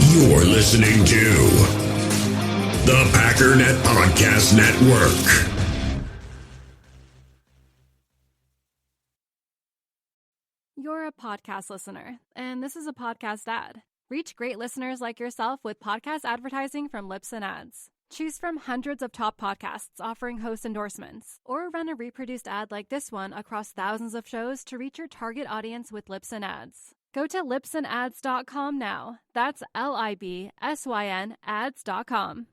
You're listening to the Packernet Podcast Network. You're a podcast listener, and this is a podcast ad. Reach great listeners like yourself with podcast advertising from Lips and Ads. Choose from hundreds of top podcasts offering host endorsements, or run a reproduced ad like this one across thousands of shows to reach your target audience with Lips and Ads. Go to lipsandads.com now. That's LIBSYN ads.com.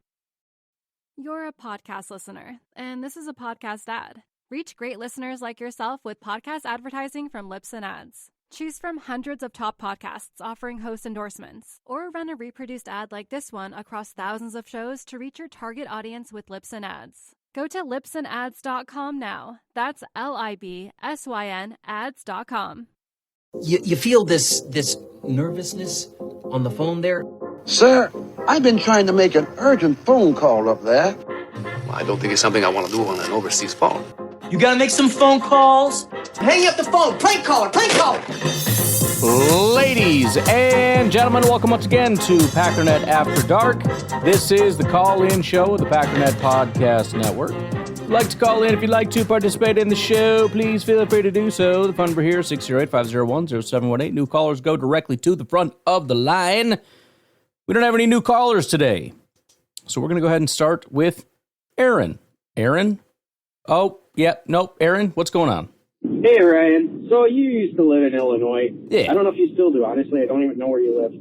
You're a podcast listener, and this is a podcast ad. Reach great listeners like yourself with podcast advertising from Lips and Ads. Choose from hundreds of top podcasts offering host endorsements, or run a reproduced ad like this one across thousands of shows to reach your target audience with Lips and Ads. Go to lipsandads.com now. That's LIBSYN ads.com. You feel this nervousness on the phone there? Sir, I've been trying to make an urgent phone call up there. Well, I don't think it's something I want to do on an overseas phone. You gotta make some phone calls. Hang up the phone. Prank caller. Ladies and gentlemen, welcome once again to Packernet After Dark. This is the call-in show of the Packernet Podcast Network. If you'd like to call in, if you'd like to participate in the show, please feel free to do so. The phone number here is 608-501-0718. New callers go directly to the front of the line. We don't have any new callers today, so we're going to go ahead and start with Aaron. Aaron? Oh, yeah, nope. Aaron, what's going on? Hey, Ryan. So you used to live in Illinois. Yeah. I don't know if you still do. Honestly, I don't even know where you live.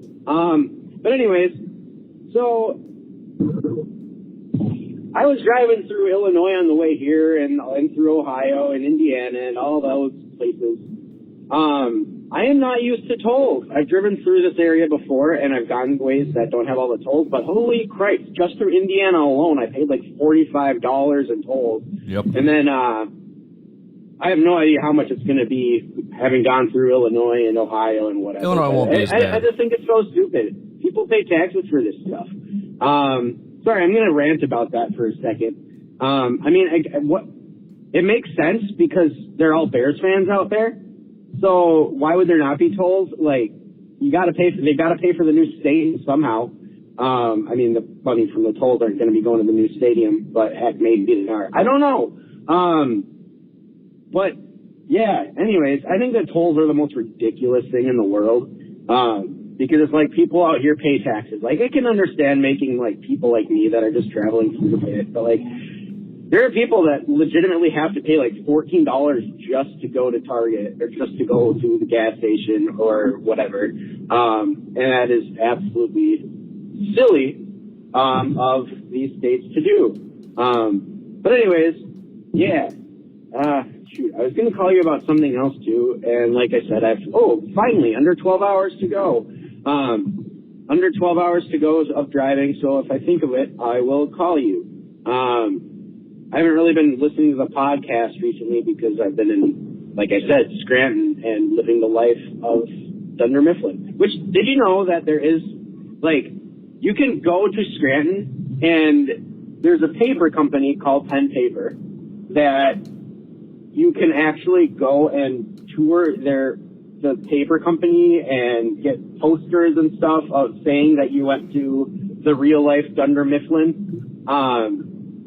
But anyways, so I was driving through Illinois on the way here and through Ohio and Indiana and all those places. I am not used to tolls. I've driven through this area before, and I've gone ways that don't have all the tolls, but holy Christ, just through Indiana alone, I paid like $45 in tolls. Yep. And then I have no idea how much it's going to be having gone through Illinois and Ohio and whatever. Illinois won't be as bad. I just think it's so stupid. People pay taxes for this stuff. Sorry, I'm going to rant about that for a second. It makes sense because they're all Bears fans out there. So why would there not be tolls? Like, they've got to pay for the new stadium somehow. The money from the tolls aren't going to be going to the new stadium, but heck, maybe they are. I don't know. But yeah, anyways, I think that tolls are the most ridiculous thing in the world. Because it's like people out here pay taxes. Like, I can understand making like people like me that are just traveling through the bit, but like, there are people that legitimately have to pay like $14 just to go to Target or just to go to the gas station or whatever. And that is absolutely silly, of these states to do. But anyways, yeah. I was going to call you about something else too. And like I said, finally, under 12 hours to go. Under 12 hours to go of driving. So if I think of it, I will call you. I haven't really been listening to the podcast recently because I've been in, like I said, Scranton and living the life of Dunder Mifflin. Which, did you know that there is, like, you can go to Scranton and there's a paper company called Pen Paper that you can actually go and tour the paper company and get posters and stuff of saying that you went to the real life Dunder Mifflin.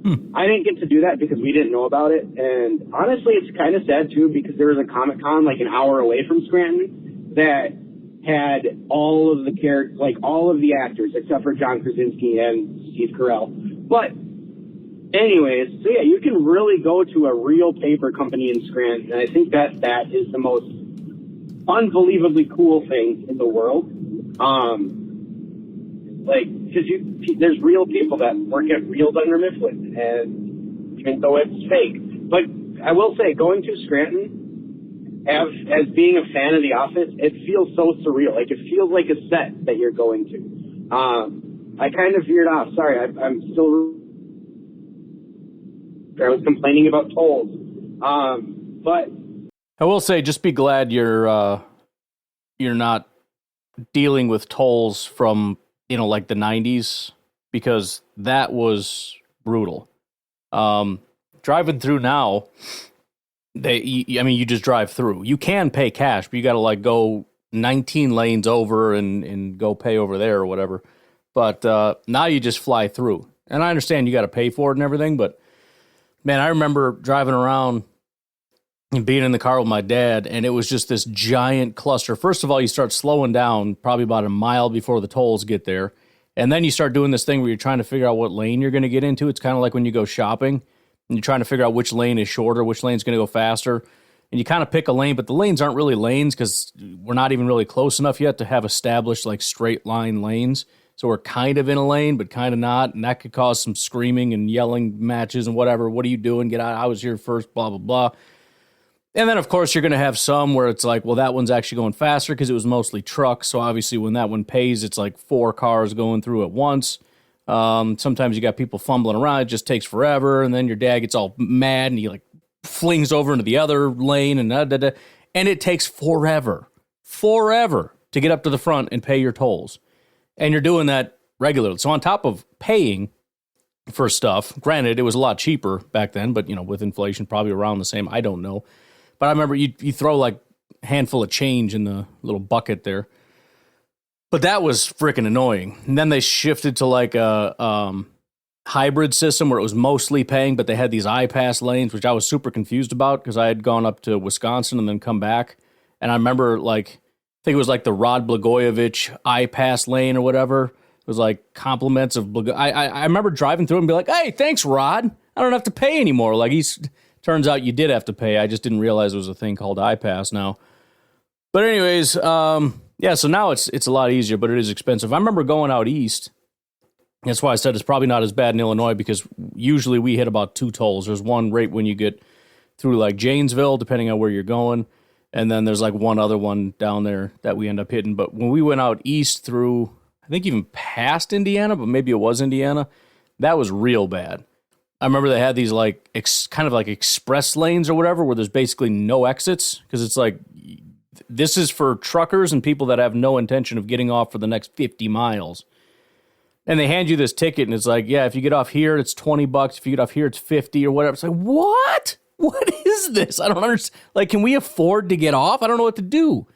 I didn't get to do that because we didn't know about it. And honestly, it's kind of sad too because there was a Comic Con like an hour away from Scranton that had all of the actors except for John Krasinski and Steve Carell. But anyways, so yeah, you can really go to a real paper company in Scranton, and I think that is the most unbelievably cool thing in the world. Because there's real people that work at real Dunder Mifflin, and even though it's fake. But I will say, going to Scranton, as being a fan of The Office, it feels so surreal. Like, it feels like a set that you're going to. I kind of veered off. Sorry, I'm still... I was complaining about tolls. But I will say, just be glad you're not dealing with tolls from, like the 90s, because that was brutal. Driving through now, you just drive through. You can pay cash, but you got to go 19 lanes over and go pay over there or whatever. But now you just fly through. And I understand you got to pay for it and everything, but man, I remember driving around and being in the car with my dad, and it was just this giant cluster. First of all, you start slowing down probably about a mile before the tolls get there. And then you start doing this thing where you're trying to figure out what lane you're going to get into. It's kind of like when you go shopping and you're trying to figure out which lane is shorter, which lane's going to go faster. And you kind of pick a lane, but the lanes aren't really lanes because we're not even really close enough yet to have established like straight line lanes. So we're kind of in a lane, but kind of not. And that could cause some screaming and yelling matches and whatever. What are you doing? Get out. I was here first, blah, blah, blah. And then, of course, you're going to have some where it's like, well, that one's actually going faster because it was mostly trucks. So obviously when that one pays, it's like 4 cars going through at once. Sometimes you got people fumbling around. It just takes forever. And then your dad gets all mad and he like flings over into the other lane and and it takes forever to get up to the front and pay your tolls. And you're doing that regularly. So on top of paying for stuff, granted, it was a lot cheaper back then, but, with inflation, probably around the same. I don't know. But I remember you throw like a handful of change in the little bucket there. But that was freaking annoying. And then they shifted to like a hybrid system where it was mostly paying, but they had these I-pass lanes, which I was super confused about because I had gone up to Wisconsin and then come back. And I remember I think it was like the Rod Blagojevich I-pass lane or whatever. It was like compliments of I remember driving through and be like, hey, thanks, Rod. I don't have to pay anymore. Like turns out you did have to pay. I just didn't realize there was a thing called I-pass now. But anyways, so now it's a lot easier, but it is expensive. I remember going out east. That's why I said it's probably not as bad in Illinois because usually we hit about 2 tolls. There's one right when you get through like Janesville, depending on where you're going. And then there's like one other one down there that we end up hitting. But when we went out east through, I think even past Indiana, but maybe it was Indiana, that was real bad. I remember they had these like kind of like express lanes or whatever where there's basically no exits because it's like this is for truckers and people that have no intention of getting off for the next 50 miles. And they hand you this ticket and it's like, yeah, if you get off here, it's $20. If you get off here, it's 50 or whatever. It's like, what? What is this? I don't understand. Like, can we afford to get off? I don't know what to do.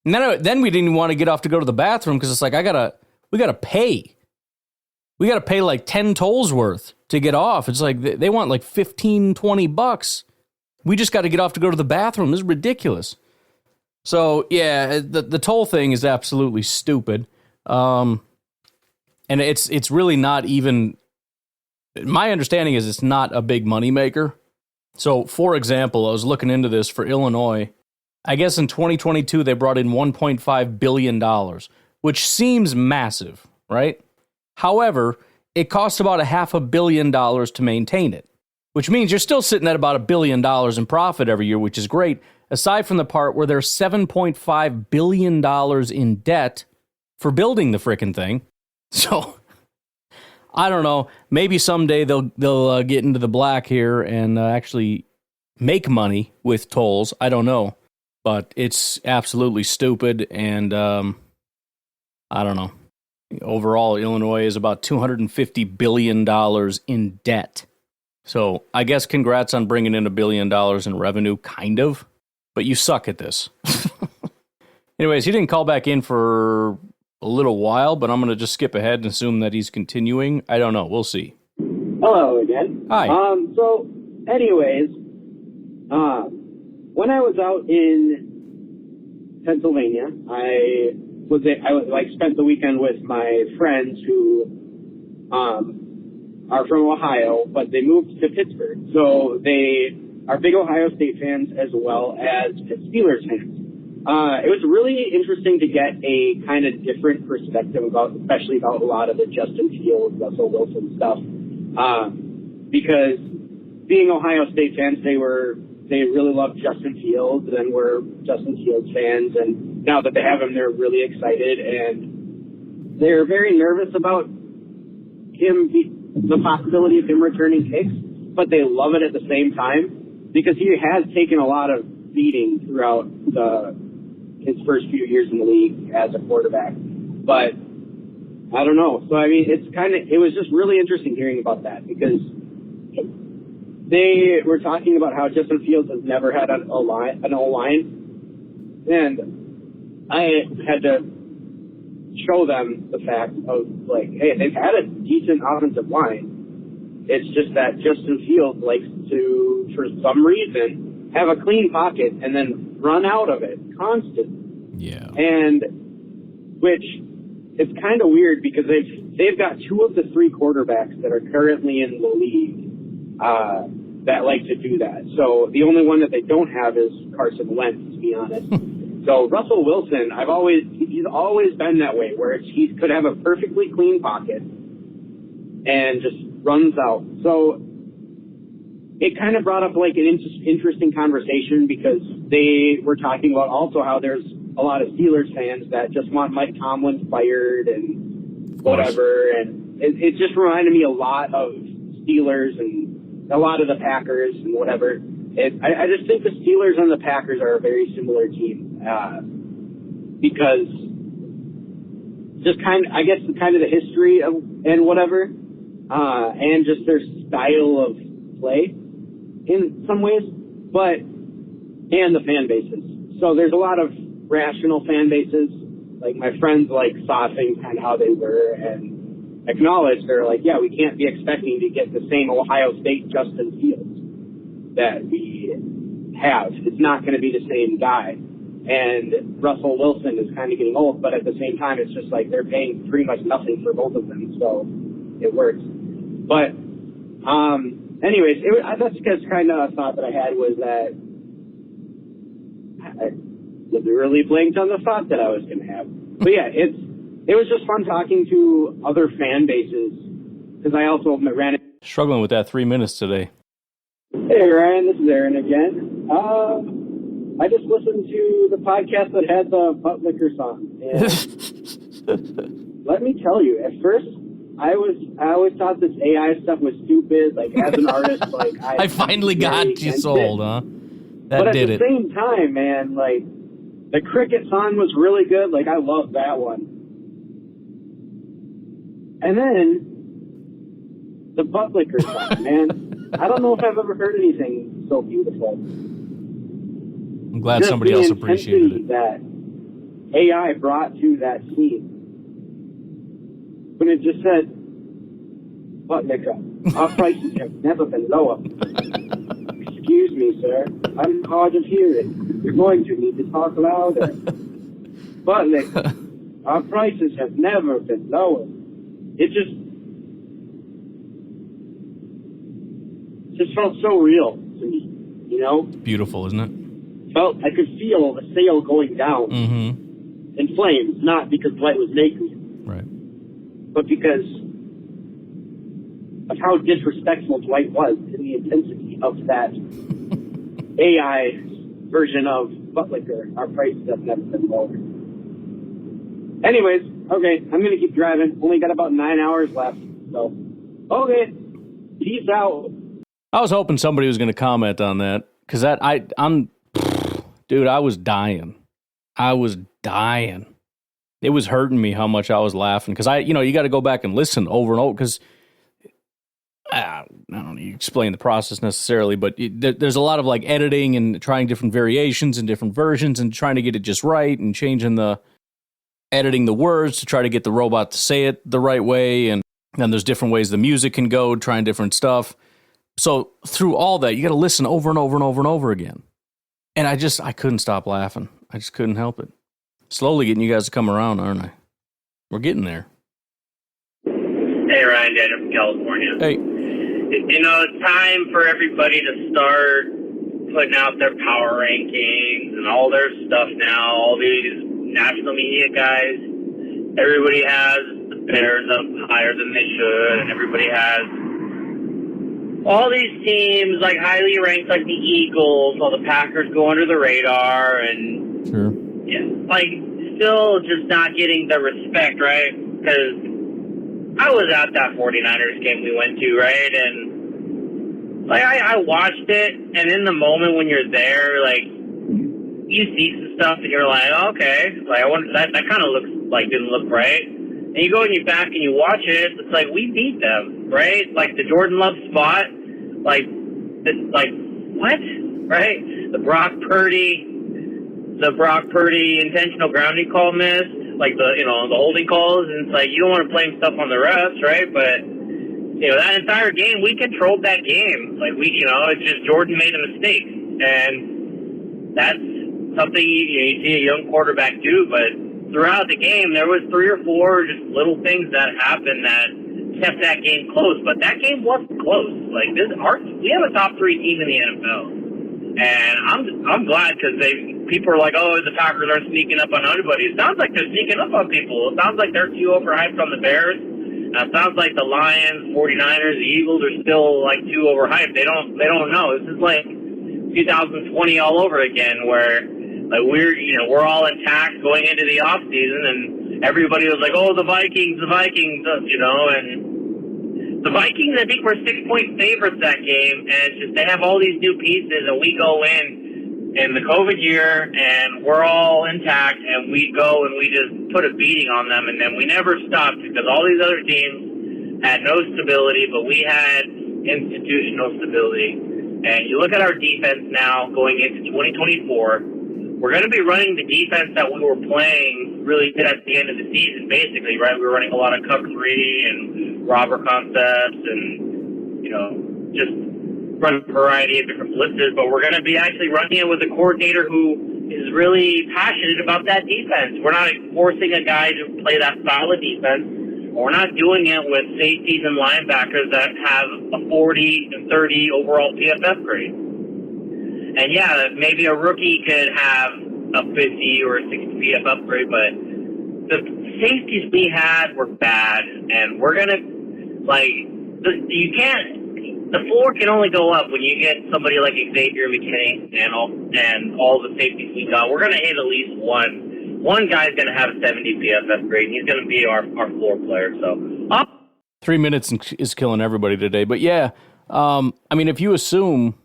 And then we didn't even want to get off to go to the bathroom because it's like, we got to pay. We got to pay like 10 tolls worth to get off. It's like they want like $15, $20. We just got to get off to go to the bathroom. This is ridiculous. So, yeah, the toll thing is absolutely stupid. And it's really not even, my understanding is it's not a big moneymaker. So, for example, I was looking into this for Illinois. I guess in 2022, they brought in $1.5 billion, which seems massive, right? However, it costs about $500 million to maintain it, which means you're still sitting at about $1 billion in profit every year, which is great, aside from the part where there's $7.5 billion in debt for building the frickin' thing. So, I don't know. Maybe someday they'll get into the black here and actually make money with tolls. I don't know. But it's absolutely stupid, and I don't know. Overall, Illinois is about $250 billion in debt. So I guess congrats on bringing in $1 billion in revenue, kind of. But you suck at this. Anyways, he didn't call back in for a little while, but I'm going to just skip ahead and assume that he's continuing. I don't know. We'll see. Hello again. Hi. So, anyways, when I was out in Pennsylvania, I spent the weekend with my friends who are from Ohio, but they moved to Pittsburgh. So they are big Ohio State fans as well as Steelers fans. It was really interesting to get a kind of different perspective especially about a lot of the Justin Fields, Russell Wilson stuff. Because being Ohio State fans, they really loved Justin Fields and were Justin Fields fans. And now that they have him, they're really excited. And they're very nervous about the possibility of him returning kicks, but they love it at the same time because he has taken a lot of beating throughout his first few years in the league as a quarterback. But I don't know. So, I mean, it was just really interesting hearing about that because they were talking about how Justin Fields has never had an O-line. And I had to show them the fact of, like, hey, they've had a decent offensive line. It's just that Justin Fields likes to, for some reason, have a clean pocket and then run out of it constantly. Yeah. And which is kind of weird because they've got 2 of the 3 quarterbacks that are currently in the league that like to do that. So the only one that they don't have is Carson Wentz, to be honest. So Russell Wilson, he's always been that way, where he could have a perfectly clean pocket and just runs out. So it kind of brought up like an interesting conversation because they were talking about also how there's a lot of Steelers fans that just want Mike Tomlin fired and whatever. And it just reminded me a lot of Steelers and a lot of the Packers and whatever. I just think the Steelers and the Packers are a very similar team because just I guess the history of, and whatever, and just their style of play in some ways, and the fan bases. So there's a lot of rational fan bases. Like my friends saw things kind of how they were and acknowledged they're like, yeah, we can't be expecting to get the same Ohio State Justin Fields that we have. It's not going to be the same guy. And Russell Wilson is kind of getting old, but at the same time, it's just like they're paying pretty much nothing for both of them, so it works. But anyways, that's just kind of a thought that I had was that I literally blanked on the thought that I was going to have. But yeah, it was just fun talking to other fan bases because I also ran it. Struggling with that 3 minutes today. Hey Ryan, this is Aaron again. I just listened to the podcast that had the butt licker song, and let me tell you, at first I always thought this AI stuff was stupid. Like as an artist, I finally got you sold, huh? But at the same time, man, the cricket song was really good. Like I loved that one, and then the butt licker song, man. I don't know if I've ever heard anything so beautiful. I'm glad somebody else appreciated it. That AI brought to that scene. When it just said, "What, Nico? Our prices have never been lower." Excuse me, sir. I'm hard of hearing. You're going to need to talk louder. But, Nico, our prices have never been lower. It just felt so real to me, you know? Beautiful, isn't it? I could feel the sail going down in flames, not because Dwight was making it. Right. But because of how disrespectful Dwight was in the intensity of that AI version of Buttlicker. Our prices have never been lower. Anyways, okay, I'm going to keep driving. Only got about 9 hours left. So, okay, peace out. I was hoping somebody was going to comment on that because dude, I was dying. It was hurting me how much I was laughing because you got to go back and listen over and over because I don't know, you explain the process necessarily, but there's a lot of editing and trying different variations and different versions and trying to get it just right and editing the words to try to get the robot to say it the right way. And then there's different ways the music can go, trying different stuff. So through all that, you got to listen over and over and over and over again. And I couldn't stop laughing. I just couldn't help it. Slowly getting you guys to come around, aren't I? We're getting there. Hey, Ryan, Daniel from California. Hey. It's time for everybody to start putting out their power rankings and all their stuff now. All these national media guys, everybody has the Bears up higher than they should, and everybody has all these teams highly ranked, like the Eagles, while the Packers go under the radar, and sure, still just not getting the respect, right? Because I was at that 49ers game we went to, right? And I watched it, and in the moment when you're there, you see some stuff, and you're like, oh, okay, I wonder, that kind of didn't look right. And you go and you back and you watch it, it's like, we beat them, right? The Jordan Love spot, what? Right? The Brock Purdy intentional grounding call miss. like the holding calls, and it's like you don't want to blame stuff on the refs, right? But that entire game, we controlled that game. Like it's just Jordan made a mistake, and that's something you see a young quarterback do. But throughout the game, there was 3 or 4 just little things that happened that kept that game close. But that game wasn't close. Like we have a top 3 team in the NFL, and I'm glad because people are like, oh, the Packers aren't sneaking up on anybody. It sounds like they're sneaking up on people. It sounds like they're too overhyped on the Bears. It sounds like the Lions, 49ers, the Eagles are still like too overhyped. They don't know. This is like 2020 all over again, where like we're all intact going into the off season, and everybody was like, "Oh, the Vikings," and the Vikings. I think were 6-point favorites that game, and it's just they have all these new pieces, and we go in the COVID year, and we're all intact, and we go and we just put a beating on them, and then we never stopped because all these other teams had no stability, but we had institutional stability. And you look at our defense now going into 2024. We're going to be running the defense that we were playing really good at the end of the season, basically, right? We were running a lot of cover 3 and robber concepts and, just running a variety of different blitzes. But we're going to be actually running it with a coordinator who is really passionate about that defense. We're not forcing a guy to play that style of defense. We're not doing it with safeties and linebackers that have a 40 and 30 overall PFF grade. And yeah, maybe a rookie could have a 50 or a 60 PFF grade, but the safeties we had were bad, and we're gonna the floor can only go up when you get somebody like Xavier McKinney and all the safeties we got. We're gonna hit at least one guy's gonna have a 70 PFF grade, and he's gonna be our floor player. So 3 minutes is killing everybody today, but yeah, if you assume.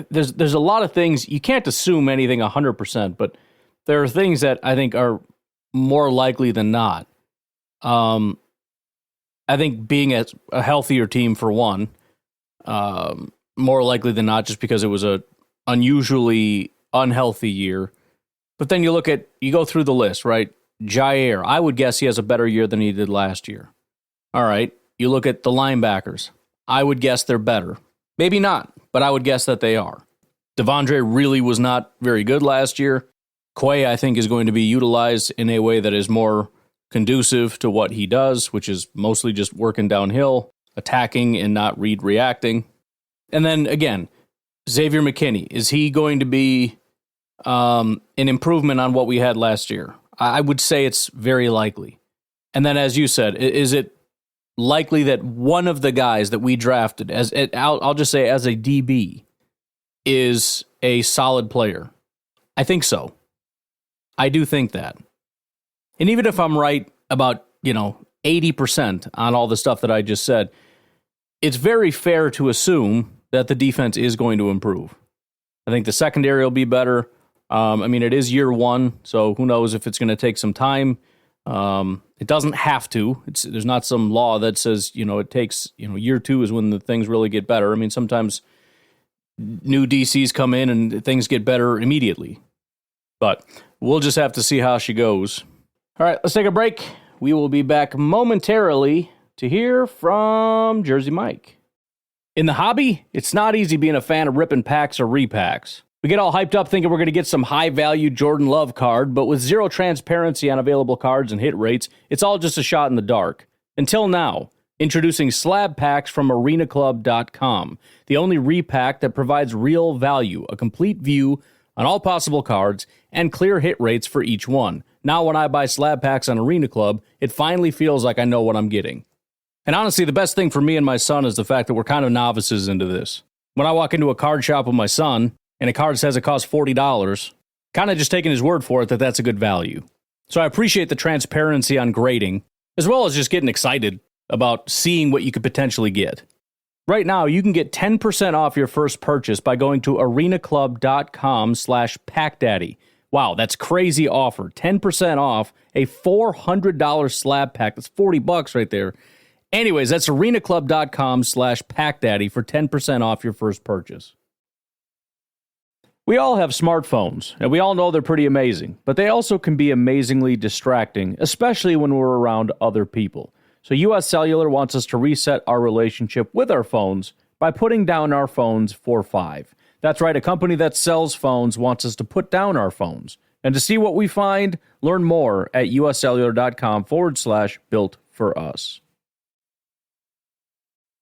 There's a lot of things. You can't assume anything 100%, but there are things that I think are more likely than not. I think being a healthier team, for one, more likely than not, just because it was a unusually unhealthy year. But then you go through the list, right? Jair, I would guess he has a better year than he did last year. All right. You look at the linebackers. I would guess they're better. Maybe not, but I would guess that they are. Devondre really was not very good last year. Quay, I think, is going to be utilized in a way that is more conducive to what he does, which is mostly just working downhill, attacking and not reacting. And then, again, Xavier McKinney, is he going to be an improvement on what we had last year? I would say it's very likely. And then, as you said, is it likely that one of the guys that we drafted, I'll just say as a DB, is a solid player? I think so. I do think that. And even if I'm right about, 80% on all the stuff that I just said, it's very fair to assume that the defense is going to improve. I think the secondary will be better. It is year 1, so who knows if it's going to take some time. It doesn't have to. There's not some law that says, it takes, year 2 is when the things really get better. Sometimes new DCs come in and things get better immediately. But we'll just have to see how she goes. All right, let's take a break. We will be back momentarily to hear from Jersey Mike. In the hobby, it's not easy being a fan of ripping packs or repacks. We get all hyped up thinking we're going to get some high-value Jordan Love card, but with zero transparency on available cards and hit rates, it's all just a shot in the dark. Until now, introducing slab packs from arenaclub.com, the only repack that provides real value, a complete view on all possible cards, and clear hit rates for each one. Now when I buy slab packs on Arena Club, it finally feels like I know what I'm getting. And honestly, the best thing for me and my son is the fact that we're kind of novices into this. When I walk into a card shop with my son, and a card says it costs $40, kind of just taking his word for it that that's a good value. So I appreciate the transparency on grading, as well as just getting excited about seeing what you could potentially get. Right now, you can get 10% off your first purchase by going to arenaclub.com/packdaddy. Wow, that's crazy offer. 10% off a $400 slab pack. That's $40 right there. Anyways, that's arenaclub.com/packdaddy for 10% off your first purchase. We all have smartphones, and we all know they're pretty amazing, but they also can be amazingly distracting, especially when we're around other people. So US Cellular wants us to reset our relationship with our phones by putting down our phones for $5. That's right, a company that sells phones wants us to put down our phones. And to see what we find, learn more at uscellular.com/built for us.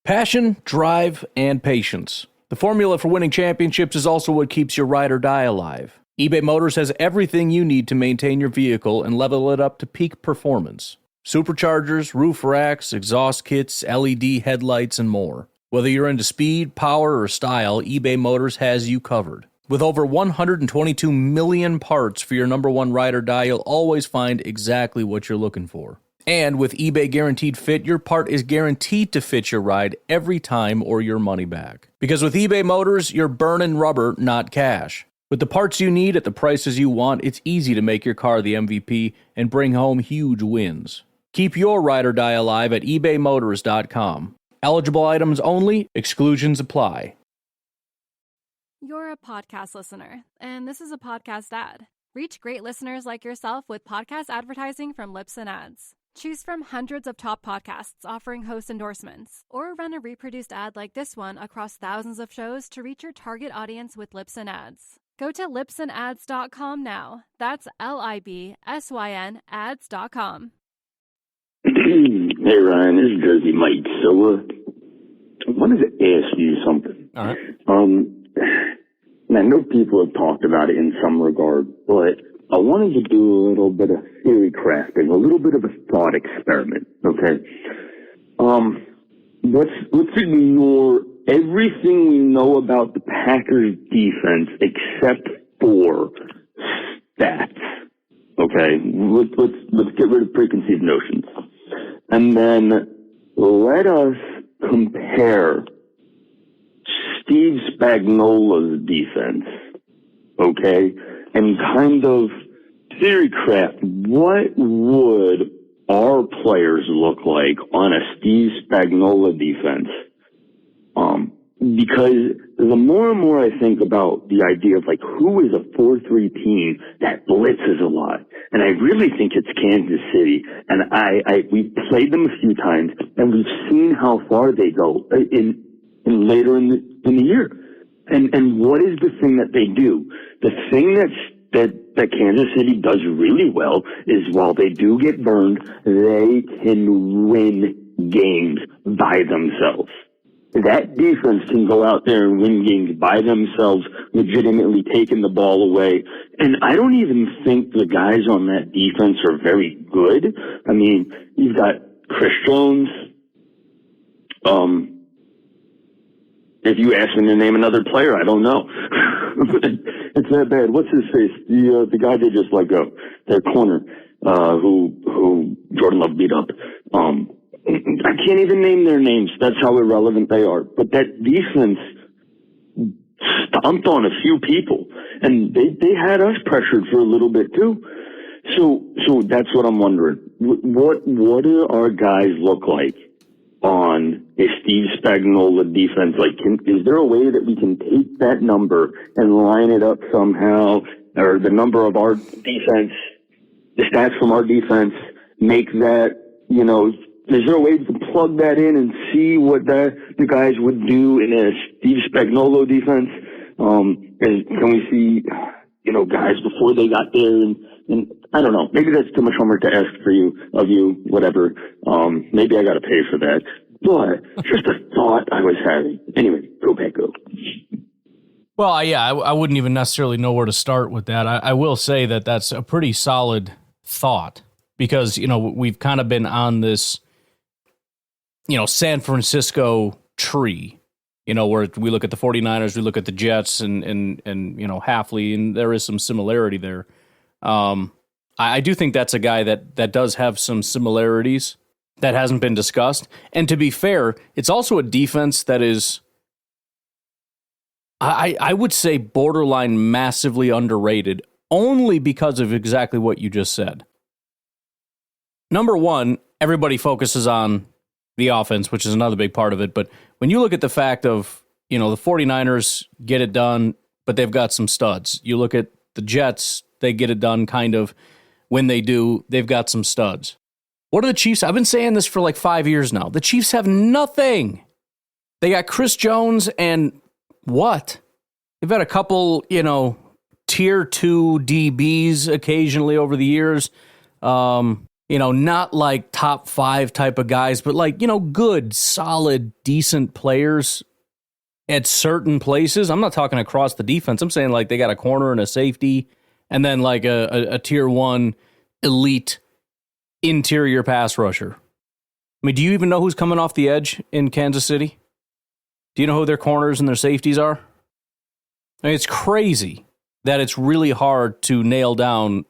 Passion, drive, and patience. The formula for winning championships is also what keeps your ride or die alive. eBay Motors has everything you need to maintain your vehicle and level it up to peak performance. Superchargers, roof racks, exhaust kits, LED headlights, and more. Whether you're into speed, power, or style, eBay Motors has you covered. With over 122 million parts for your number one ride or die, you'll always find exactly what you're looking for. And with eBay Guaranteed Fit, your part is guaranteed to fit your ride every time or your money back. Because with eBay Motors, you're burning rubber, not cash. With the parts you need at the prices you want, it's easy to make your car the MVP and bring home huge wins. Keep your ride or die alive at ebaymotors.com. Eligible items only, exclusions apply. You're a podcast listener, and this is a podcast ad. Reach great listeners like yourself with podcast advertising from Lips and Ads. Choose from hundreds of top podcasts offering host endorsements, or run a reproduced ad like this one across thousands of shows to reach your target audience with Lips and Ads. Go to lipsandads.com now. That's LIBSYN ads.com. Hey Ryan, this is Jersey Mike. So, I wanted to ask you something. All right. And I know people have talked about it in some regard, but I wanted to do a little bit of theory crafting, a little bit of a thought experiment, okay? Let's ignore everything we know about the Packers defense except for stats, okay? Let's get rid of preconceived notions. And then let us compare Steve Spagnuolo's defense, okay, and kind of theory craft what would our players look like on a Steve Spagnuolo defense. Because the more and more I think about the idea of like who is a 4-3 team that blitzes a lot, and I really think it's Kansas City, and we've played them a few times, and we've seen how far they go in later in the year. And what is the thing that they do? The thing that Kansas City does really well is while they do get burned, they can win games by themselves. That defense can go out there and win games by themselves, legitimately taking the ball away. And I don't even think the guys on that defense are very good. I mean, you've got Chris Jones. If you ask me to name another player, I don't know. It's that bad. What's his face? The guy they just let go, their corner, who Jordan Love beat up. I can't even name their names. That's how irrelevant they are. But that defense stomped on a few people, and they had us pressured for a little bit too. So that's what I'm wondering. What do our guys look like on a Steve Spagnuolo defense? Like, is there a way that we can take that number and line it up somehow, or the number of our defense, the stats from our defense, make that, is there a way we can plug that in and see what the guys would do in a Steve Spagnuolo defense? Can we see, guys before they got there and I don't know. Maybe that's too much homework to ask of you, whatever. Maybe I got to pay for that. But just a thought I was having. Anyway, go back, go. Well, yeah, I wouldn't even necessarily know where to start with that. I will say that that's a pretty solid thought because, we've kind of been on this, San Francisco tree, where we look at the 49ers, we look at the Jets and Halfley, and there is some similarity there. I do think that's a guy that does have some similarities that hasn't been discussed. And to be fair, it's also a defense that is, I would say, borderline massively underrated, only because of exactly what you just said. Number one, everybody focuses on the offense, which is another big part of it. But when you look at the fact of, the 49ers get it done, but they've got some studs. You look at the Jets, they get it done kind of. When they do, they've got some studs. What are the Chiefs? I've been saying this for like 5 years now. The Chiefs have nothing. They got Chris Jones and what? They've had a couple, tier 2 DBs occasionally over the years. Not like top 5 type of guys, but like, good, solid, decent players at certain places. I'm not talking across the defense. I'm saying like they got a corner and a safety and then like a tier 1 elite interior pass rusher. I mean, do you even know who's coming off the edge in Kansas City? Do you know who their corners and their safeties are? I mean, it's crazy that it's really hard to nail down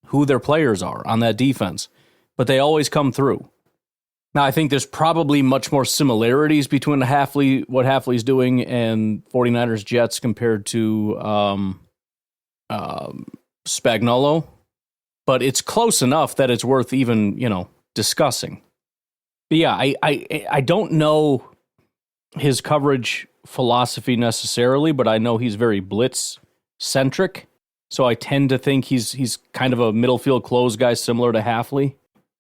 who their players are on that defense, but they always come through. Now, I think there's probably much more similarities between what Hafley's doing and 49ers Jets compared to Spagnuolo, but it's close enough that it's worth even, discussing. But yeah, I don't know his coverage philosophy necessarily, but I know he's very blitz-centric, so I tend to think he's kind of a middle field close guy similar to Hafley.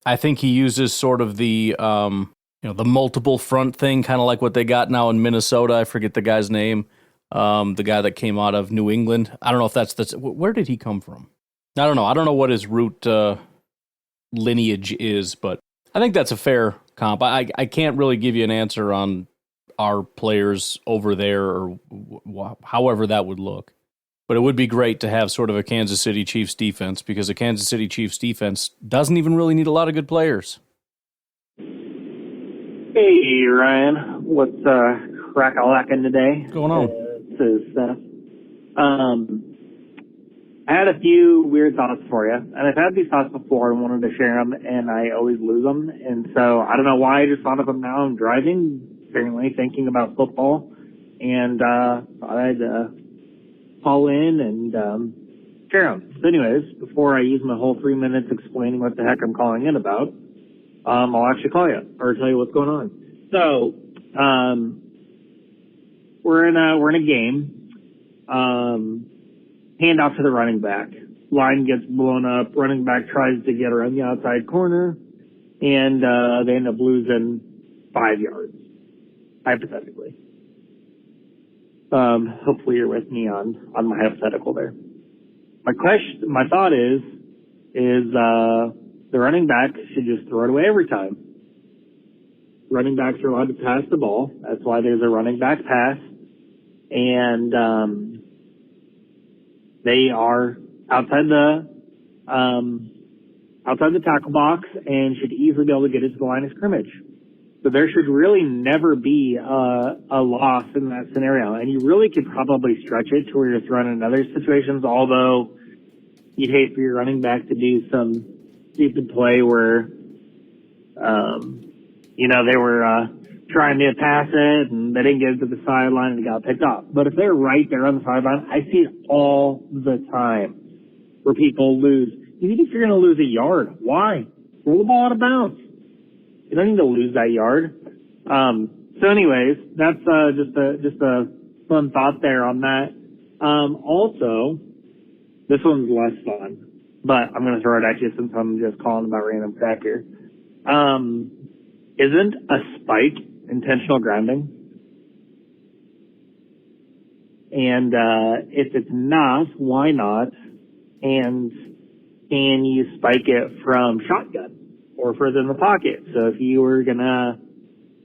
I think he uses sort of the the multiple front thing, kind of like what they got now in Minnesota. I forget the guy's name. The guy that came out of New England. I don't know if that's where did he come from? I don't know. I don't know what his root lineage is, but I think that's a fair comp. I can't really give you an answer on our players over there or however that would look. But it would be great to have sort of a Kansas City Chiefs defense because a Kansas City Chiefs defense doesn't even really need a lot of good players. Hey, Ryan. What's crack-a-lackin' today? What's going on? This is Seth. I had a few weird thoughts for you, and I've had these thoughts before and wanted to share them, and I always lose them. And so I don't know why I just thought of them now. I'm driving, apparently thinking about football, and thought I'd call in and share them. So anyways, before I use my whole 3 minutes explaining what the heck I'm calling in about, I'll actually call you or tell you what's going on. So we're in a game. Handoff to the running back. Line gets blown up. Running back tries to get around the outside corner, and they end up losing 5 yards, hypothetically. Hopefully you're with me on my hypothetical there. My thought is the running back should just throw it away every time. Running backs are allowed to pass the ball. That's why there's a running back pass, and they are outside the tackle box and should easily be able to get it to the line of scrimmage. So there should really never be a loss in that scenario. And you really could probably stretch it to where you're thrown in other situations, although you'd hate for your running back to do some stupid play where, they were trying to pass it and they didn't get it to the sideline and it got picked off. But if they're right there on the sideline, I see it all the time where people lose. You think if you're going to lose a yard, why? Roll the ball out of bounds. You don't need to lose that yard. So anyways, that's just a fun thought there on that. Also, this one's less fun, but I'm going to throw it at you since I'm just calling about random crap here. Isn't a spike intentional grounding? And if it's not, why not? And can you spike it from shotgun or further in the pocket? So if you were going to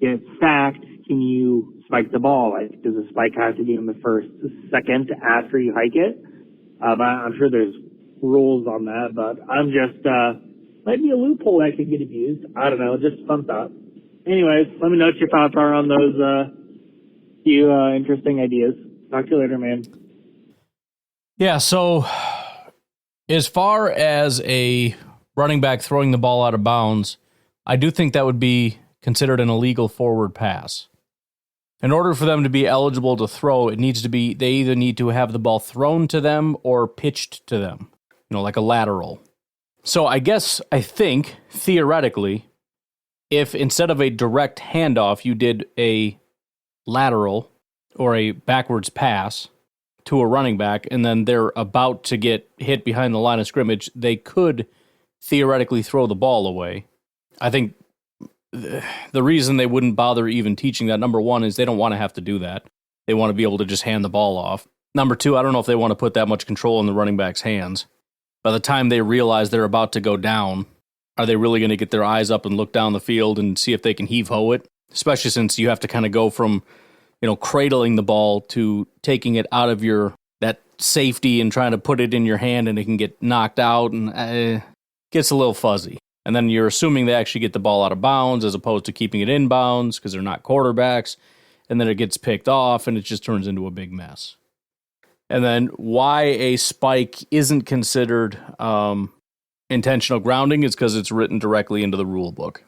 get sacked, can you spike the ball? Like, does a spike have to be in the first second after you hike it? I'm sure there's rules on that, but I'm just, might be a loophole that could get abused. I don't know, just a fun thought. Anyways, let me know what your thoughts are on those few interesting ideas. Talk to you later, man. Yeah, so as far as a running back throwing the ball out of bounds, I do think that would be considered an illegal forward pass. In order for them to be eligible to throw, it needs to be, they either need to have the ball thrown to them or pitched to them, like a lateral. So I think, theoretically, if instead of a direct handoff, you did a lateral or a backwards pass, to a running back and then they're about to get hit behind the line of scrimmage, they could theoretically throw the ball away. I think the reason they wouldn't bother even teaching that, number one, is they don't want to have to do that. They want to be able to just hand the ball off. Number two, I don't know if they want to put that much control in the running back's hands. By the time they realize they're about to go down, are they really going to get their eyes up and look down the field and see if they can heave-ho it? Especially since you have to kind of go from, cradling the ball to taking it out of that safety and trying to put it in your hand and it can get knocked out and gets a little fuzzy. And then you're assuming they actually get the ball out of bounds as opposed to keeping it in bounds because they're not quarterbacks. And then it gets picked off and it just turns into a big mess. And then why a spike isn't considered intentional grounding is because it's written directly into the rule book.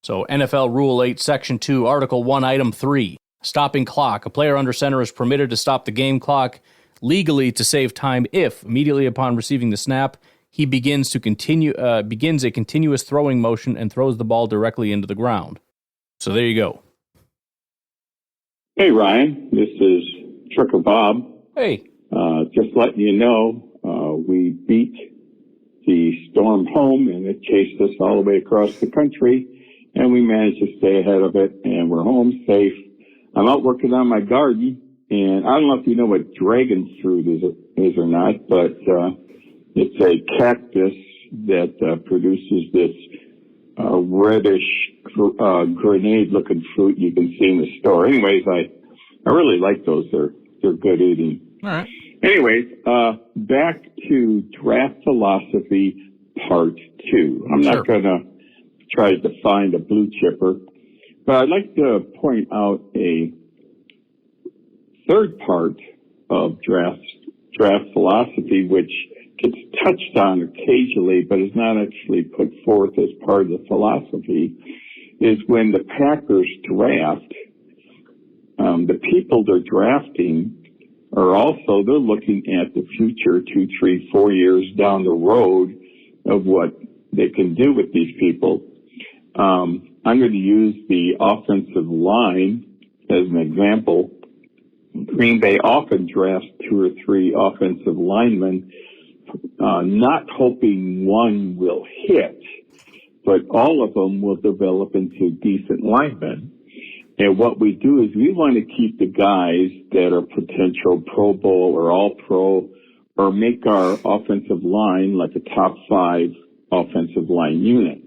So NFL Rule 8, Section 2, Article 1, Item 3, stopping clock. A player under center is permitted to stop the game clock legally to save time if, immediately upon receiving the snap, he begins a continuous throwing motion and throws the ball directly into the ground. So there you go. Hey, Ryan. This is Trucker Bob. Hey. Just letting you know, we beat the storm home, and it chased us all the way across the country, and we managed to stay ahead of it, and we're home safe. I'm out working on my garden, and I don't know if you know what dragon fruit is or not, but it's a cactus that produces this reddish grenade-looking fruit you can see in the store. Anyways, I really like those. They're good eating. All right. Anyways, back to draft philosophy part 2. I'm not going to try to define a blue chipper, but I'd like to point out a third part of draft philosophy, which gets touched on occasionally, but is not actually put forth as part of the philosophy, is when the Packers draft, the people they're drafting are also, they're looking at the future 2, 3, 4 years down the road of what they can do with these people. I'm going to use the offensive line as an example. Green Bay often drafts 2 or 3 offensive linemen, not hoping one will hit, but all of them will develop into decent linemen. And what we do is we want to keep the guys that are potential Pro Bowl or All-Pro or make our offensive line like a top 5 offensive line unit.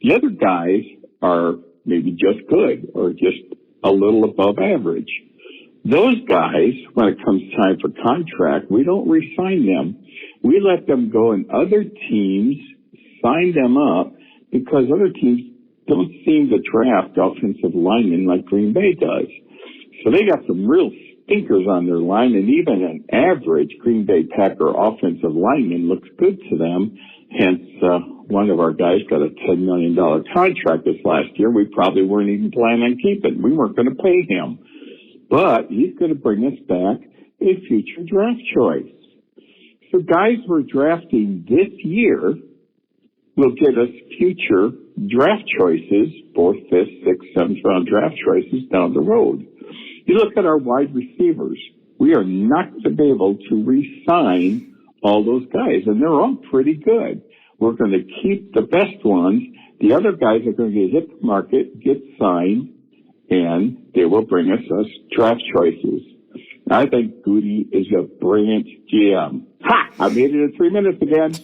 The other guys are maybe just good or just a little above average. Those guys, when it comes time for contract, we don't re-sign them. We let them go and other teams sign them up because other teams don't seem to draft offensive linemen like Green Bay does. So they got some real stinkers on their line, and even an average Green Bay Packer offensive lineman looks good to them. Hence, one of our guys got a $10 million contract this last year. We probably weren't even planning on keeping. We weren't going to pay him. But he's going to bring us back a future draft choice. So guys we're drafting this year will get us future draft choices, 4th, 5th, 6th, 7th round draft choices down the road. You look at our wide receivers, we are not going to be able to re-sign all those guys, and they're all pretty good. We're going to keep the best ones. The other guys are going to get hit the market, get signed, and they will bring us draft choices. I think Goody is a brilliant GM. Ha! I made it in 3 minutes again.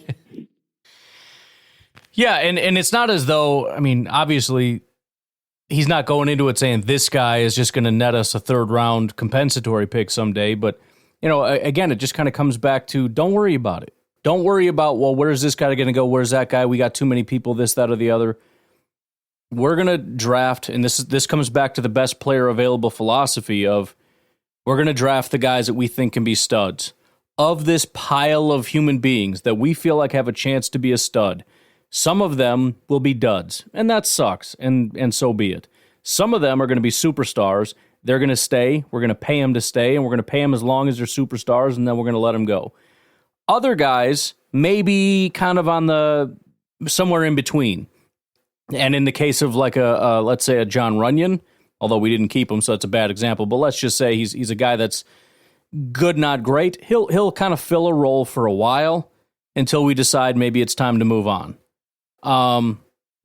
Yeah, and it's not as though, I mean, obviously, he's not going into it saying this guy is just going to net us a 3rd round compensatory pick someday. But, again, it just kind of comes back to don't worry about it. Don't worry about, well, where's this guy going to go? Where's that guy? We got too many people, this, that, or the other. We're going to draft, and this comes back to the best player available philosophy of we're going to draft the guys that we think can be studs. Of this pile of human beings that we feel like have a chance to be a stud, some of them will be duds, and that sucks, and so be it. Some of them are going to be superstars. They're going to stay. We're going to pay them to stay, and we're going to pay them as long as they're superstars, and then we're going to let them go. Other guys may be kind of on the somewhere in between. And in the case of like let's say a John Runyon, although we didn't keep him, so it's a bad example, but let's just say he's a guy that's good, not great. He'll kind of fill a role for a while until we decide maybe it's time to move on.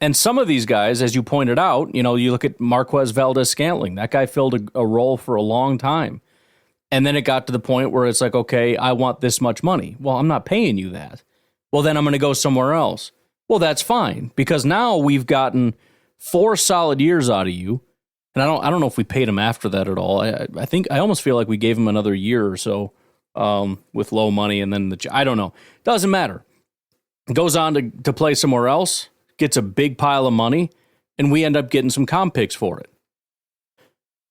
And some of these guys, as you pointed out, you look at Marquez Valdez-Scantling. That guy filled a role for a long time. And then it got to the point where it's like, okay, I want this much money. Well, I'm not paying you that. Well, then I'm going to go somewhere else. Well, that's fine, because now we've gotten 4 solid years out of you. And I don't know if we paid him after that at all. I think I almost feel like we gave him another year or so with low money, and then I don't know. Doesn't matter. Goes on to play somewhere else, gets a big pile of money, and we end up getting some comp picks for it.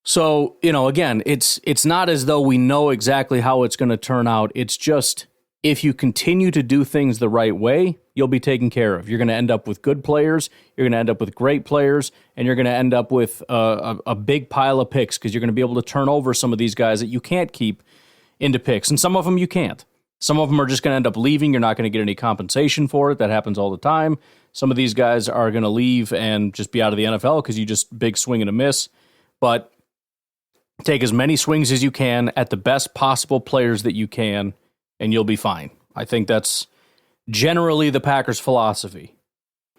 So, again, it's not as though we know exactly how it's going to turn out. It's just, if you continue to do things the right way, you'll be taken care of. You're going to end up with good players, you're going to end up with great players, and you're going to end up with a big pile of picks, because you're going to be able to turn over some of these guys that you can't keep into picks, and some of them you can't. Some of them are just going to end up leaving. You're not going to get any compensation for it. That happens all the time. Some of these guys are going to leave and just be out of the NFL because you just big swing and a miss. But take as many swings as you can at the best possible players that you can, and you'll be fine. I think that's generally the Packers' philosophy.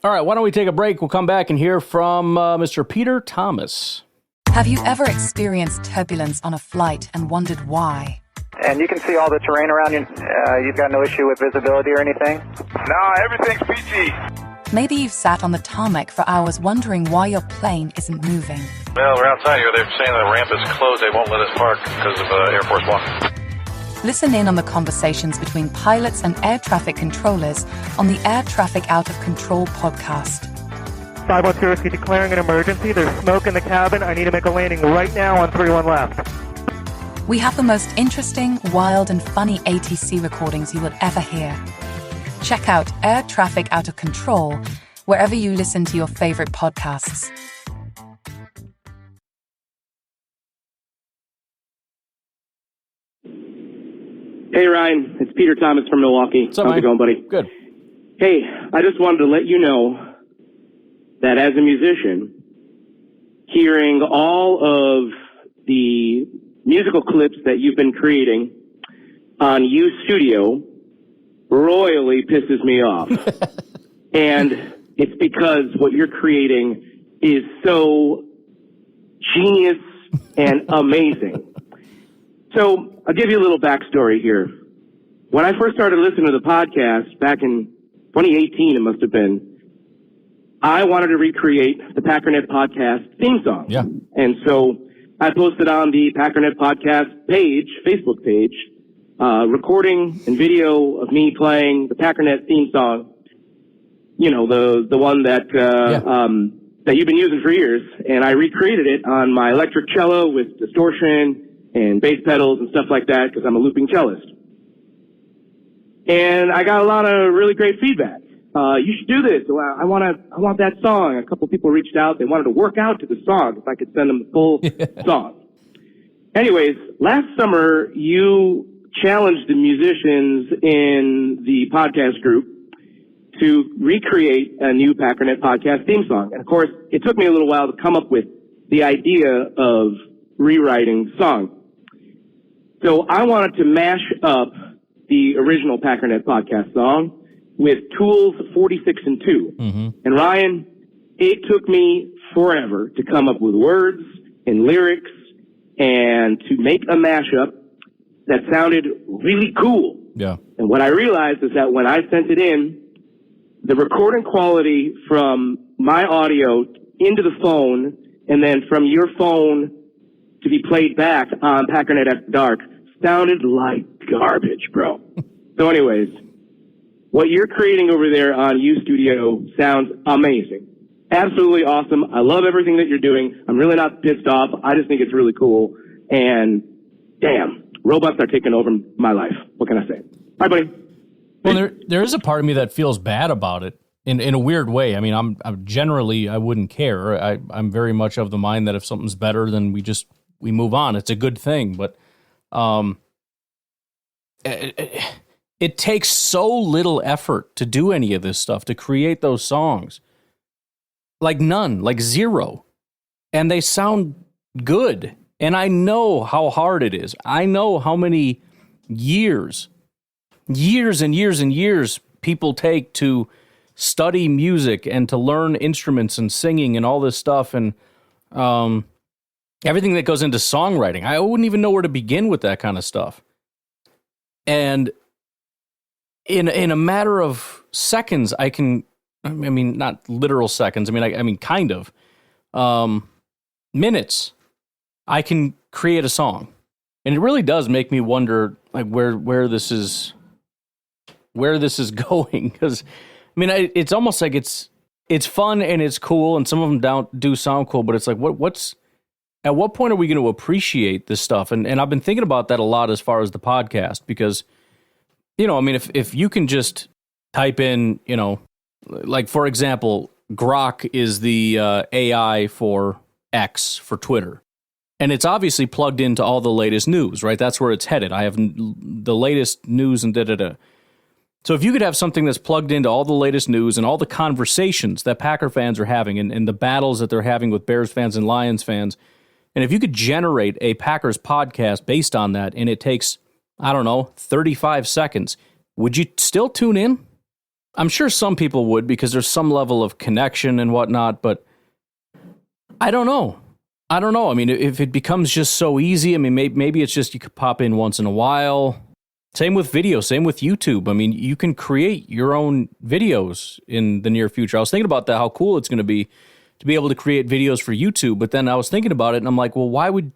All right, why don't we take a break? We'll come back and hear from Mr. Peter Thomas. Have you ever experienced turbulence on a flight and wondered why? And you can see all the terrain around you. You've got no issue with visibility or anything? No, everything's peachy. Maybe you've sat on the tarmac for hours wondering why your plane isn't moving. Well, we're outside here. They're saying the ramp is closed. They won't let us park because of Air Force One. Listen in on the conversations between pilots and air traffic controllers on the Air Traffic Out of Control podcast. 512 Whiskey declaring an emergency. There's smoke in the cabin. I need to make a landing right now on 31 left. We have the most interesting, wild, and funny ATC recordings you will ever hear. Check out Air Traffic Out of Control wherever you listen to your favorite podcasts. Hey, Ryan. It's Peter Thomas from Milwaukee. What's up, How's it going, buddy? Good. Hey, I just wanted to let you know that as a musician, hearing all of the musical clips that you've been creating on U Studio royally pisses me off. And it's because what you're creating is so genius and amazing. So I'll give you a little backstory here. When I first started listening to the podcast back in 2018, it must have been, I wanted to recreate the Packernet podcast theme song. Yeah. And so I posted on the Packernet podcast page, Facebook page, recording and video of me playing the Packernet theme song. You know, the one that that you've been using for years. And I recreated it on my electric cello with distortion and bass pedals and stuff like that, because I'm a looping cellist. And I got a lot of really great feedback. You should do this. I want that song. A couple people reached out. They wanted to work out to the song if I could send them the full song. Anyways, last summer you challenged the musicians in the podcast group to recreate a new Packernet podcast theme song. And of course, it took me a little while to come up with the idea of rewriting the song. So I wanted to mash up the original Packernet podcast song with Tool's 46 and 2. Mm-hmm. And Ryan, it took me forever to come up with words and lyrics and to make a mashup that sounded really cool. Yeah. And what I realized is that when I sent it in, the recording quality from my audio into the phone and then from your phone to be played back on Packernet After Dark sounded like garbage, bro. So anyways, what you're creating over there on U Studio sounds amazing. Absolutely awesome. I love everything that you're doing. I'm really not pissed off. I just think it's really cool. And damn, robots are taking over my life. What can I say? Bye, buddy. Well, there is a part of me that feels bad about it in a weird way. I mean, I'm generally, I wouldn't care. I'm very much of the mind that if something's better, then we move on. It's a good thing. But it takes so little effort to do any of this stuff, to create those songs. Like none, like zero. And they sound good. And I know how hard it is. I know how many years and years and years people take to study music and to learn instruments and singing and all this stuff and everything that goes into songwriting. I wouldn't even know where to begin with that kind of stuff. And in a matter of seconds, not literal seconds. I mean, kind of minutes. I can create a song, and it really does make me wonder, like where this is going. Because it's almost like it's fun and it's cool, and some of them do sound cool, but it's like at what point are we going to appreciate this stuff? And I've been thinking about that a lot as far as the podcast, because if you can just type in, like for example, Grok is the AI for X for Twitter. And it's obviously plugged into all the latest news, right? That's where it's headed. I have the latest news and da-da-da. So if you could have something that's plugged into all the latest news and all the conversations that Packer fans are having and the battles that they're having with Bears fans and Lions fans, and if you could generate a Packers podcast based on that, and it takes, 35 seconds, would you still tune in? I'm sure some people would, because there's some level of connection and whatnot, but I don't know. If it becomes just so easy, maybe it's just you could pop in once in a while. Same with video, same with YouTube. You can create your own videos in the near future. I was thinking about that, how cool it's going to be able to create videos for YouTube, but then I was thinking about it, and I'm like, well, why would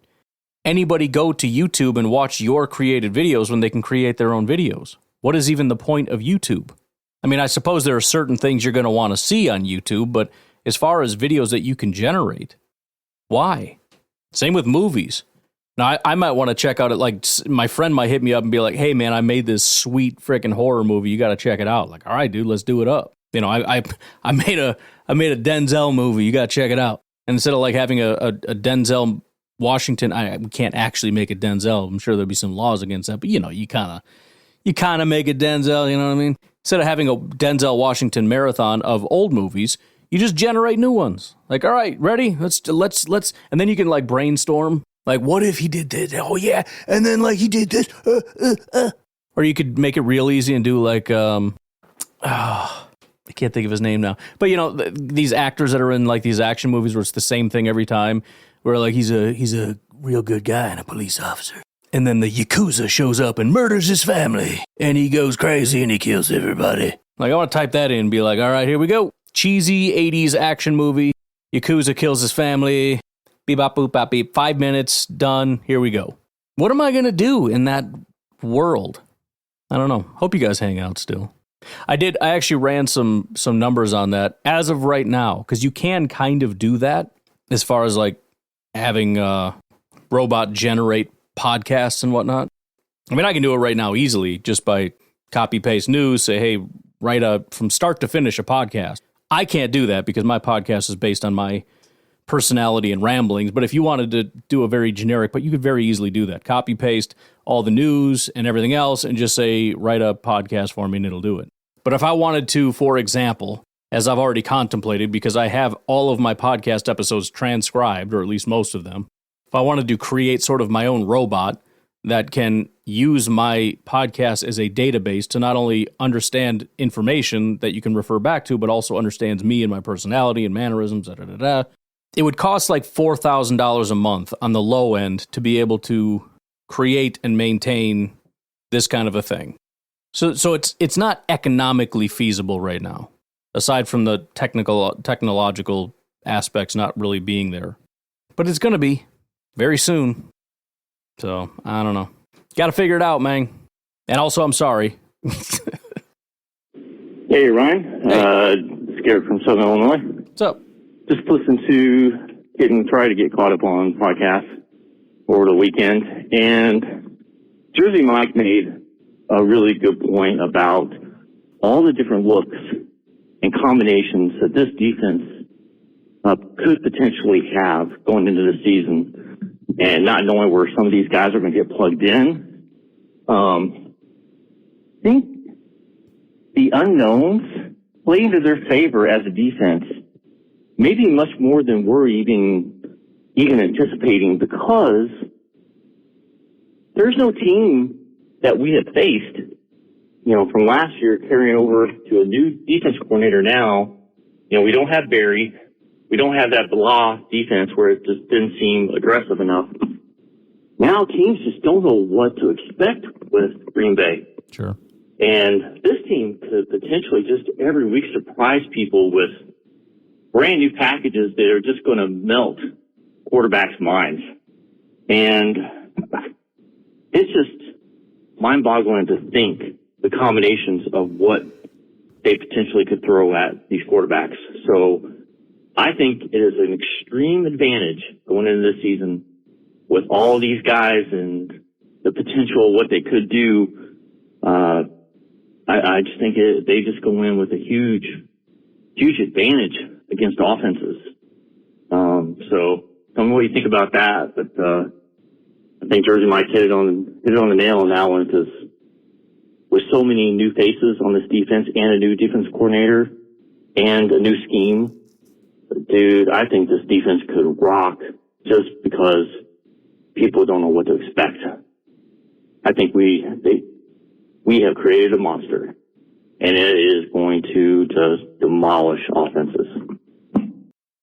anybody go to YouTube and watch your created videos when they can create their own videos? What is even the point of YouTube? I suppose there are certain things you're going to want to see on YouTube, but as far as videos that you can generate, why? Same with movies. Now, I might want to check out it. Like, my friend might hit me up and be like, hey, man, I made this sweet freaking horror movie. You got to check it out. Like, all right, dude, let's do it up. I made a Denzel movie. You got to check it out. And instead of like having a Denzel Washington, we can't actually make a Denzel. I'm sure there'll be some laws against that. But, you kind of make a Denzel, you know what I mean? Instead of having a Denzel Washington marathon of old movies, you just generate new ones. Like, all right, ready? Let's, and then you can like brainstorm. Like, what if he did this? Oh yeah, and then like he did this. Or you could make it real easy and do like, I can't think of his name now. But these actors that are in like these action movies where it's the same thing every time, where like he's a real good guy and a police officer, and then the Yakuza shows up and murders his family, and he goes crazy and he kills everybody. Like, I want to type that in and be like, all right, here we go. Cheesy 80s action movie. Yakuza kills his family. Beep, bop, boop, bop, beep. 5 minutes, done. Here we go. What am I going to do in that world? I don't know. Hope you guys hang out still. I actually ran some numbers on that as of right now, because you can kind of do that as far as like having robot generate podcasts and whatnot. I can do it right now easily just by copy paste news, say, hey, write from start to finish a podcast. I can't do that because my podcast is based on my personality and ramblings. But if you wanted to do a very generic, but you could very easily do that. Copy paste all the news and everything else and just say, write a podcast for me and it'll do it. But if I wanted to, for example, as I've already contemplated, because I have all of my podcast episodes transcribed, or at least most of them, if I wanted to create sort of my own robot that can use my podcast as a database to not only understand information that you can refer back to, but also understands me and my personality and mannerisms, it would cost like $4,000 a month on the low end to be able to create and maintain this kind of a thing. So it's not economically feasible right now, aside from the technological aspects not really being there. But it's going to be very soon. So, I don't know. Got to figure it out, man. And also, I'm sorry. Hey, Ryan. Hey. Scared from Southern Illinois. What's up? Just try to get caught up on podcasts over the weekend. And Jersey Mike made a really good point about all the different looks and combinations that this defense could potentially have going into the season, and not knowing where some of these guys are going to get plugged in. I think the unknowns play into their favor as a defense, maybe much more than we're even even anticipating, because there's no team that we have faced, from last year carrying over to a new defense coordinator now. We don't have Barry. We don't have that blah defense where it just didn't seem aggressive enough. Now teams just don't know what to expect with Green Bay. Sure. And this team could potentially just every week surprise people with brand new packages that are just going to melt quarterbacks' minds. And it's just mind-boggling to think the combinations of what they potentially could throw at these quarterbacks. So I think it is an extreme advantage going into this season with all these guys and the potential of what they could do. I just think they just go in with a huge advantage against offenses. So tell me what you think about that. But I think Jersey Mike hit it on the nail on that one, because with so many new faces on this defense and a new defense coordinator and a new scheme, dude, I think this defense could rock just because people don't know what to expect. I think we have created a monster, and it is going to just demolish offenses.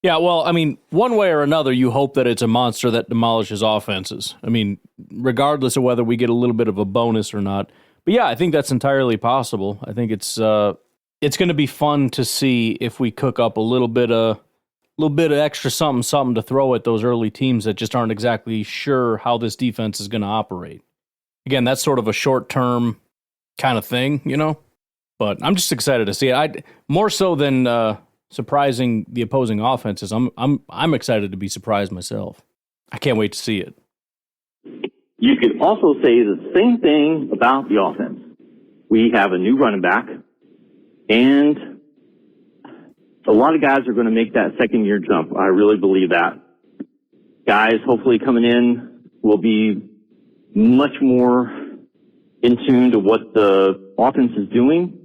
Yeah, well, I mean, one way or another, you hope that it's a monster that demolishes offenses. I mean, regardless of whether we get a little bit of a bonus or not. But yeah, I think that's entirely possible. I think it's going to be fun to see if we cook up a little bit of extra something to throw at those early teams that just aren't exactly sure how this defense is going to operate. Again, that's sort of a short-term kind of thing, But I'm just excited to see it. More so than surprising the opposing offenses. I'm excited to be surprised myself. I can't wait to see it. You could also say the same thing about the offense. We have a new running back, and a lot of guys are going to make that second-year jump. I really believe that. Guys hopefully coming in will be much more in tune to what the offense is doing.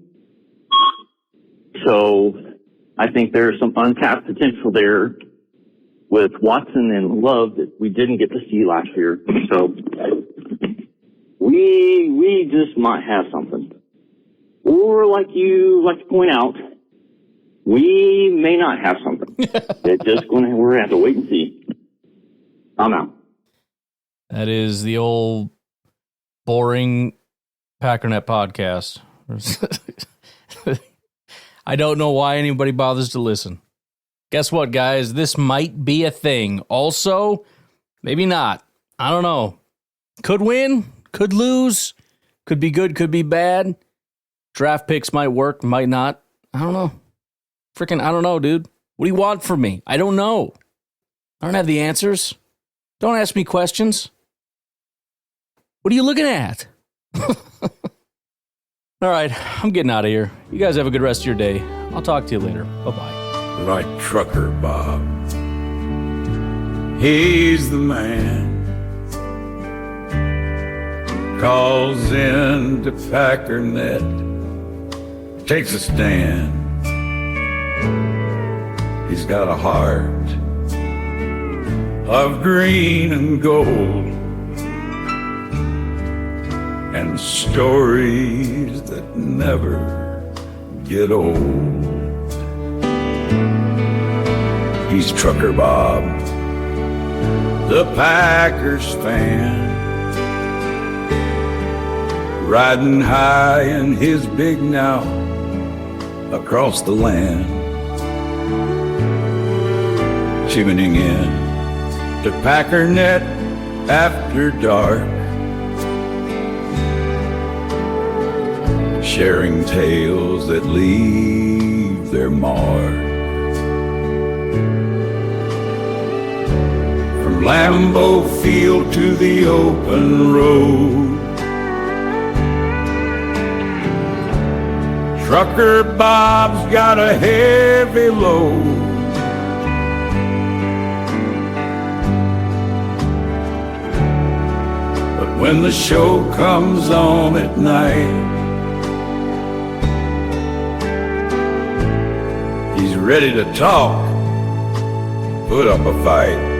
So I think there's some untapped potential there with Watson and Love that we didn't get to see last year. So we just might have something. Or like you like to point out, we may not have something. We're going to have to wait and see. I'm out. That is the old boring Packernet podcast. I don't know why anybody bothers to listen. Guess what, guys? This might be a thing. Also, maybe not. I don't know. Could win, could lose, could be good, could be bad. Draft picks might work, might not. I don't know. I don't know, dude. What do you want from me? I don't know. I don't have the answers. Don't ask me questions. What are you looking at? All right, I'm getting out of here. You guys have a good rest of your day. I'll talk to you later. Bye-bye. Like Trucker Bob, he's the man. Calls in to Packernet, takes a stand. He's got a heart of green and gold, and stories that never get old. He's Trucker Bob, the Packers fan, riding high in his big now across the land, tuning in to Packernet After Dark, sharing tales that leave their mark. From Lambeau Field to the open road, Trucker Bob's got a heavy load. But when the show comes on at night, he's ready to talk, put up a fight.